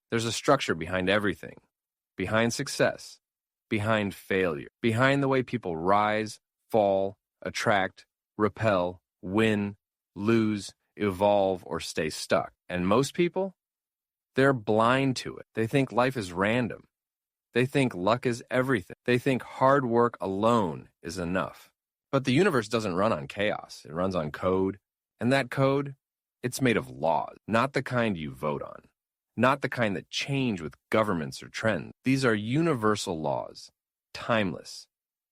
There's a structure behind everything, behind success, behind failure, behind the way people rise, fall, attract, repel, win, lose, evolve, or stay stuck. And most people, they're blind to it. They think life is random. They think luck is everything. They think hard work alone is enough. But the universe doesn't run on chaos. It runs on code. And that code, it's made of laws, not the kind you vote on, not the kind that change with governments or trends. These are universal laws, timeless,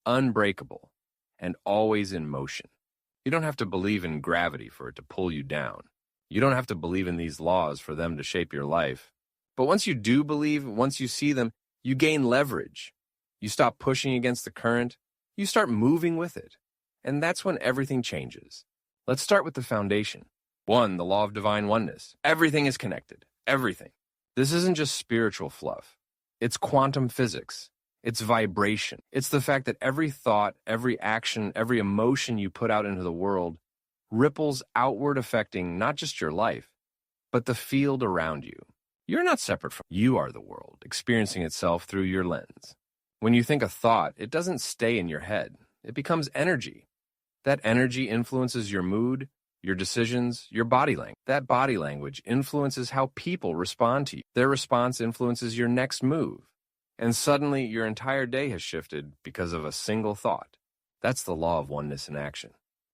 unbreakable, and always in motion. You don't have to believe in gravity for it to pull you down. You don't have to believe in these laws for them to shape your life. But once you do believe, once you see them, you gain leverage. You stop pushing against the current. You start moving with it. And that's when everything changes. Let's start with the foundation. 1, the law of divine oneness. Everything is connected. Everything. This isn't just spiritual fluff. It's quantum physics. It's vibration. It's the fact that every thought, every action, every emotion you put out into the world ripples outward, affecting not just your life, but the field around you. You're not separate from you are the world, experiencing itself through your lens. When you think a thought, it doesn't stay in your head. It becomes energy. That energy influences your mood, your decisions, your body language. That body language influences how people respond to you. Their response influences your next move. And suddenly, your entire day has shifted because of a single thought. That's the law of oneness in action.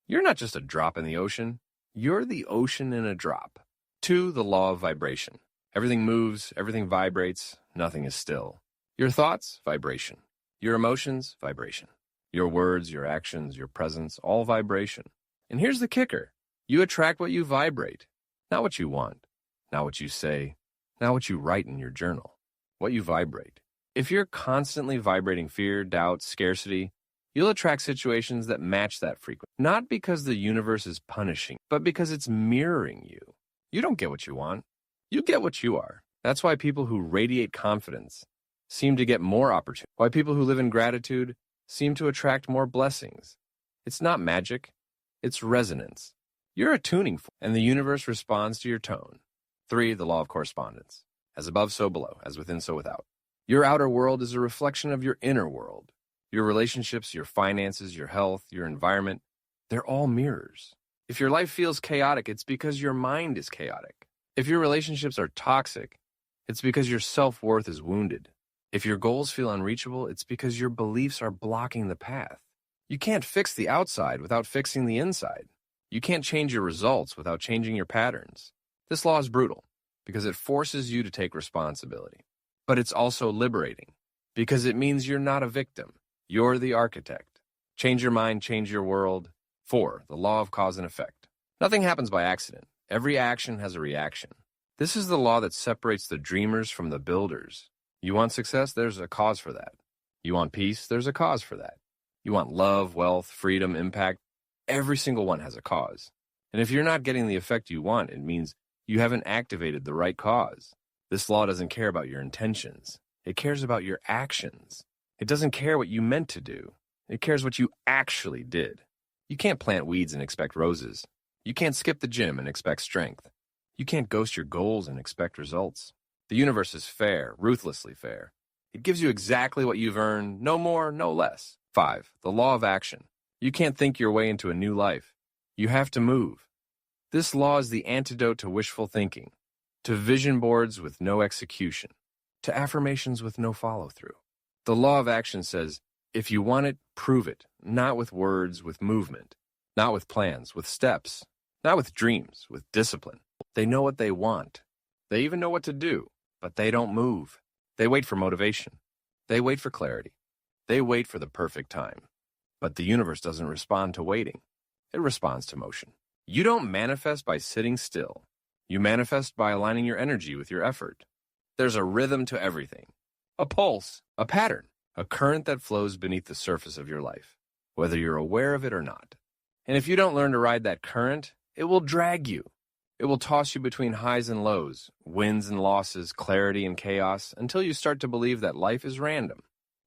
You're not just a drop in the ocean. You're the ocean in a drop. 2, the law of vibration. Everything moves, everything vibrates, nothing is still. Your thoughts, vibration. Your emotions, vibration. Your words, your actions, your presence, all vibration. And here's the kicker. You attract what you vibrate, not what you want, not what you say, not what you write in your journal, what you vibrate. If you're constantly vibrating fear, doubt, scarcity, you'll attract situations that match that frequency. Not because the universe is punishing, but because it's mirroring you. You don't get what you want. You get what you are. That's why people who radiate confidence seem to get more opportunity. Why people who live in gratitude seem to attract more blessings. It's not magic. It's resonance. You're a tuning fork, and the universe responds to your tone. 3, the law of correspondence. As above, so below. As within, so without. Your outer world is a reflection of your inner world. Your relationships, your finances, your health, your environment, they're all mirrors. If your life feels chaotic, it's because your mind is chaotic. If your relationships are toxic, it's because your self-worth is wounded. If your goals feel unreachable, it's because your beliefs are blocking the path. You can't fix the outside without fixing the inside. You can't change your results without changing your patterns. This law is brutal because it forces you to take responsibility. But it's also liberating because it means you're not a victim. You're the architect. Change your mind, change your world. 4, the law of cause and effect. Nothing happens by accident. Every action has a reaction. This is the law that separates the dreamers from the builders. You want success? There's a cause for that. You want peace? There's a cause for that. You want love, wealth, freedom, impact? Every single one has a cause. And if you're not getting the effect you want, it means you haven't activated the right cause. This law doesn't care about your intentions. It cares about your actions. It doesn't care what you meant to do. It cares what you actually did. You can't plant weeds and expect roses. You can't skip the gym and expect strength. You can't ghost your goals and expect results. The universe is fair, ruthlessly fair. It gives you exactly what you've earned, no more, no less. 5, the law of action. You can't think your way into a new life. You have to move. This law is the antidote to wishful thinking, to vision boards with no execution, to affirmations with no follow-through. The law of action says, if you want it, prove it, not with words, with movement, not with plans, with steps, not with dreams, with discipline. They know what they want. They even know what to do, but they don't move. They wait for motivation. They wait for clarity. They wait for the perfect time. But the universe doesn't respond to waiting. It responds to motion. You don't manifest by sitting still. You manifest by aligning your energy with your effort. There's a rhythm to everything. A pulse, a pattern, a current that flows beneath the surface of your life, whether you're aware of it or not. And if you don't learn to ride that current, it will drag you. It will toss you between highs and lows, wins and losses, clarity and chaos, until you start to believe that life is random.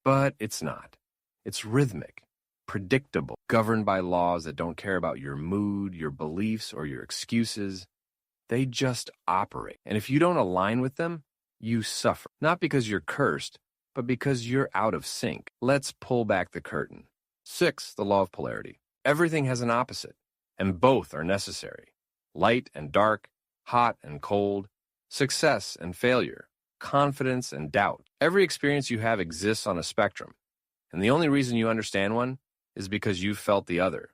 But it's not. It's rhythmic, predictable, governed by laws that don't care about your mood, your beliefs, or your excuses. They just operate. And if you don't align with them, You suffer, not because you're cursed, but because you're out of sync. Let's pull back the curtain. 6, the law of polarity. Everything has an opposite, and both are necessary. Light and dark, hot and cold, success and failure, confidence and doubt. Every experience you have exists on a spectrum, and the only reason you understand one is because you've felt the other.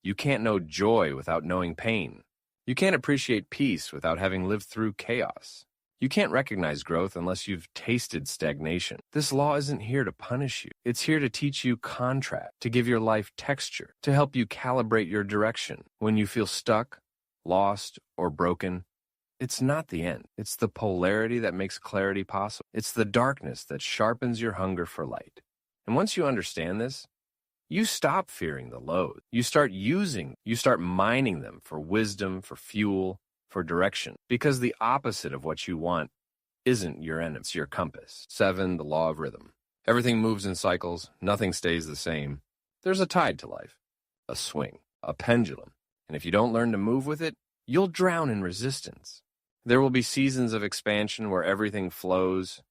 You can't know joy without knowing pain. You can't appreciate peace without having lived through chaos. You can't recognize growth unless you've tasted stagnation. This law isn't here to punish you. It's here to teach you contrast, to give your life texture, to help you calibrate your direction. When you feel stuck, lost, or broken, it's not the end. It's the polarity that makes clarity possible. It's the darkness that sharpens your hunger for light. And once you understand this, you stop fearing the lows. You start mining them for wisdom, for fuel, for direction. Because the opposite of what you want isn't your enemy, it's your compass. 7, the law of rhythm. Everything moves in cycles, nothing stays the same. There's a tide to life, a swing, a pendulum. And if you don't learn to move with it, you'll drown in resistance. There will be seasons of expansion where everything flows,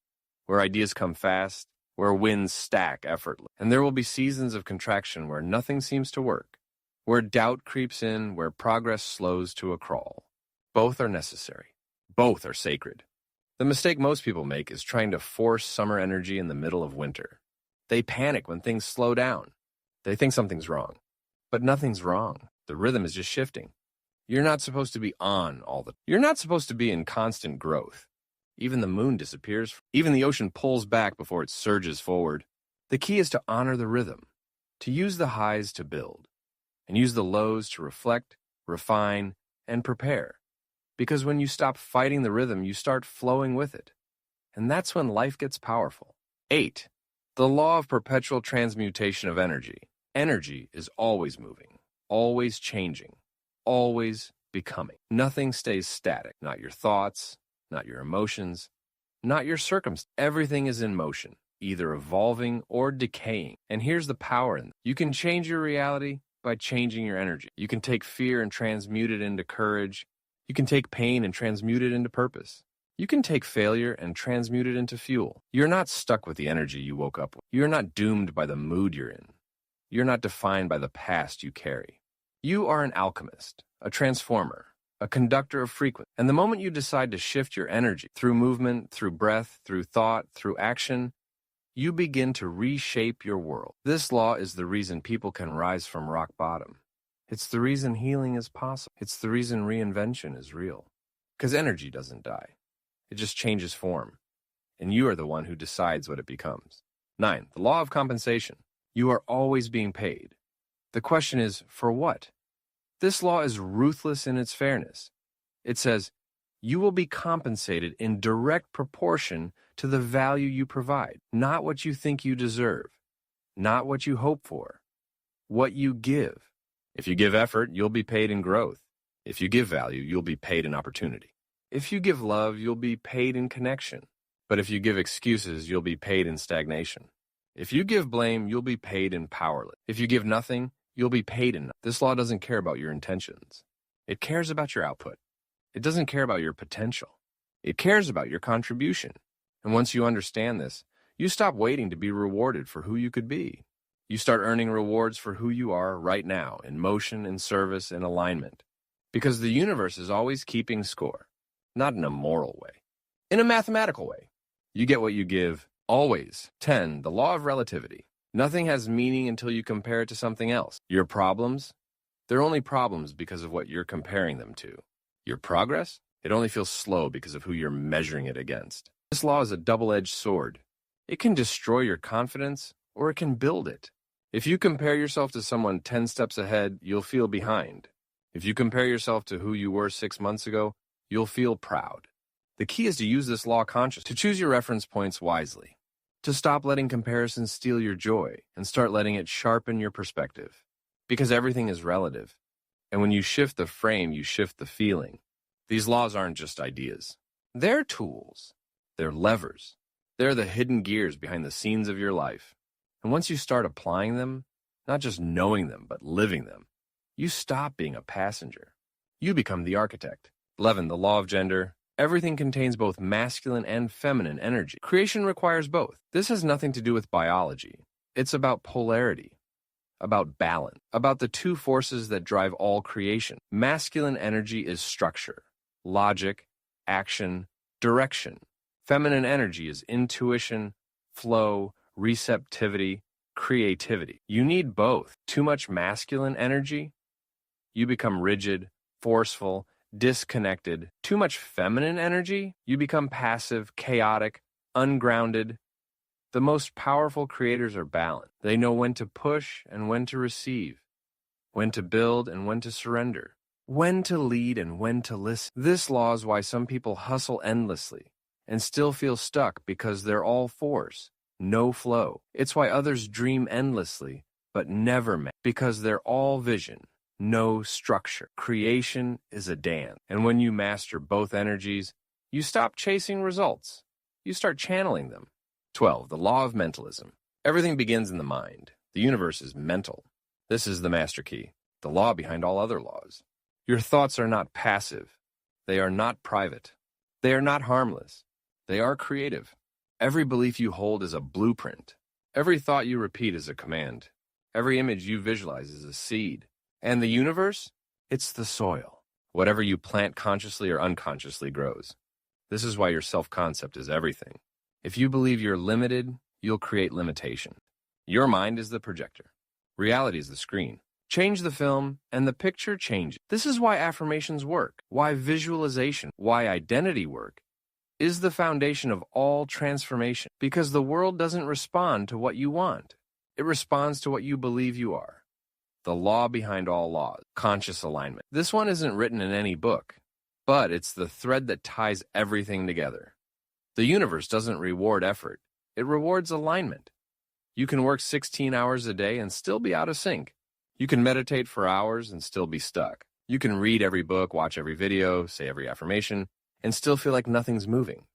where ideas come fast, where winds stack effortlessly. And there will be seasons of contraction where nothing seems to work, where doubt creeps in, where progress slows to a crawl. Both are necessary. Both are sacred. The mistake most people make is trying to force summer energy in the middle of winter. They panic when things slow down. They think something's wrong. But nothing's wrong. The rhythm is just shifting. You're not supposed to be on all the time. You're not supposed to be in constant growth. Even the moon disappears. Even the ocean pulls back before it surges forward. The key is to honor the rhythm, to use the highs to build, and use the lows to reflect, refine, and prepare. Because when you stop fighting the rhythm, you start flowing with it. And that's when life gets powerful. 8, the law of perpetual transmutation of energy. Energy is always moving, always changing, always becoming. Nothing stays static, not your thoughts, not your emotions, not your circumstances. Everything is in motion, either evolving or decaying. And here's the power in it. You can change your reality by changing your energy. You can take fear and transmute it into courage. You can take pain and transmute it into purpose. You can take failure and transmute it into fuel. You're not stuck with the energy you woke up with. You're not doomed by the mood you're in. You're not defined by the past you carry. You are an alchemist, a transformer, a conductor of frequency. And the moment you decide to shift your energy through movement, through breath, through thought, through action, you begin to reshape your world. This law is the reason people can rise from rock bottom. It's the reason healing is possible. It's the reason reinvention is real. Because energy doesn't die. It just changes form. And you are the one who decides what it becomes. 9, the law of compensation. You are always being paid. The question is, for what? This law is ruthless in its fairness. It says, you will be compensated in direct proportion to the value you provide, not what you think you deserve, not what you hope for, what you give. If you give effort, you'll be paid in growth. If you give value, you'll be paid in opportunity. If you give love, you'll be paid in connection. But if you give excuses, you'll be paid in stagnation. If you give blame, you'll be paid in powerless. If you give nothing, you'll be paid in nothing. This law doesn't care about your intentions. It cares about your output. It doesn't care about your potential. It cares about your contribution. And once you understand this, you stop waiting to be rewarded for who you could be. You start earning rewards for who you are right now, in motion, in service, in alignment. Because the universe is always keeping score, not in a moral way, in a mathematical way. You get what you give, always. 10, the law of relativity. Nothing has meaning until you compare it to something else. Your problems, they're only problems because of what you're comparing them to. Your progress, it only feels slow because of who you're measuring it against. This law is a double-edged sword. It can destroy your confidence, or it can build it. If you compare yourself to someone 10 steps ahead, you'll feel behind. If you compare yourself to who you were 6 months ago, you'll feel proud. The key is to use this law consciously, to choose your reference points wisely, to stop letting comparisons steal your joy and start letting it sharpen your perspective. Because everything is relative. And when you shift the frame, you shift the feeling. These laws aren't just ideas. They're tools. They're levers. They're the hidden gears behind the scenes of your life. And once you start applying them, not just knowing them, but living them, you stop being a passenger. You become the architect. 11, the law of gender. Everything contains both masculine and feminine energy. Creation requires both. This has nothing to do with biology. It's about polarity, about balance, about the two forces that drive all creation. Masculine energy is structure, logic, action, direction. Feminine energy is intuition, flow, receptivity, creativity. You need both. Too much masculine energy, you become rigid, forceful, disconnected. Too much feminine energy, you become passive, chaotic, ungrounded. The most powerful creators are balanced. They know when to push and when to receive, when to build and when to surrender, when to lead and when to listen. This law is why some people hustle endlessly and still feel stuck because they're all force, no flow. It's why others dream endlessly but never because they're all vision, no structure. Creation is a dance. And when you master both energies, you stop chasing results. You start channeling them. 12. The law of mentalism. Everything begins in the mind. The universe is mental. This is the master key, the law behind all other laws. Your thoughts are not passive. They are not private. They are not harmless. They are creative. Every belief you hold is a blueprint. Every thought you repeat is a command. Every image you visualize is a seed. And the universe? It's the soil. Whatever you plant consciously or unconsciously grows. This is why your self-concept is everything. If you believe you're limited, you'll create limitation. Your mind is the projector. Reality is the screen. Change the film, and the picture changes. This is why affirmations work, why visualization, why identity work, is the foundation of all transformation. Because the world doesn't respond to what you want. It responds to what you believe you are. The law behind all laws, conscious alignment. This one isn't written in any book, but it's the thread that ties everything together. The universe doesn't reward effort. It rewards alignment. You can work 16 hours a day and still be out of sync. You can meditate for hours and still be stuck. You can read every book, watch every video, say every affirmation, and still feel like nothing's moving.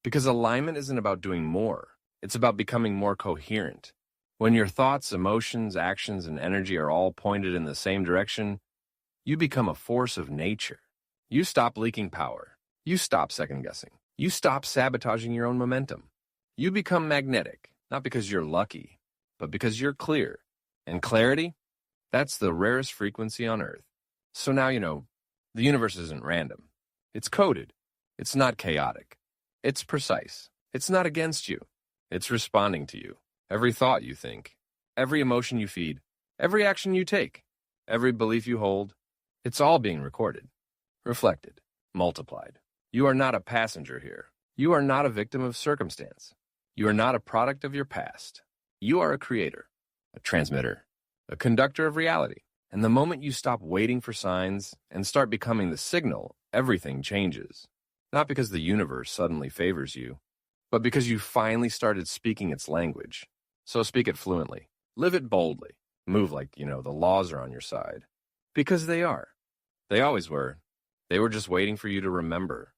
Because alignment isn't about doing more. It's about becoming more coherent. When your thoughts, emotions, actions, and energy are all pointed in the same direction, you become a force of nature. You stop leaking power. You stop second-guessing. You stop sabotaging your own momentum. You become magnetic, not because you're lucky, but because you're clear. And clarity? That's the rarest frequency on Earth. So now you know, the universe isn't random. It's coded. It's not chaotic. It's precise. It's not against you. It's responding to you. Every thought you think, every emotion you feed, every action you take, every belief you hold, it's all being recorded, reflected, multiplied. You are not a passenger here. You are not a victim of circumstance. You are not a product of your past. You are a creator, a transmitter, a conductor of reality. And the moment you stop waiting for signs and start becoming the signal, everything changes. Not because the universe suddenly favors you, but because you finally started speaking its language. So speak it fluently. Live it boldly. Move like, the laws are on your side. Because they are. They always were. They were just waiting for you to remember.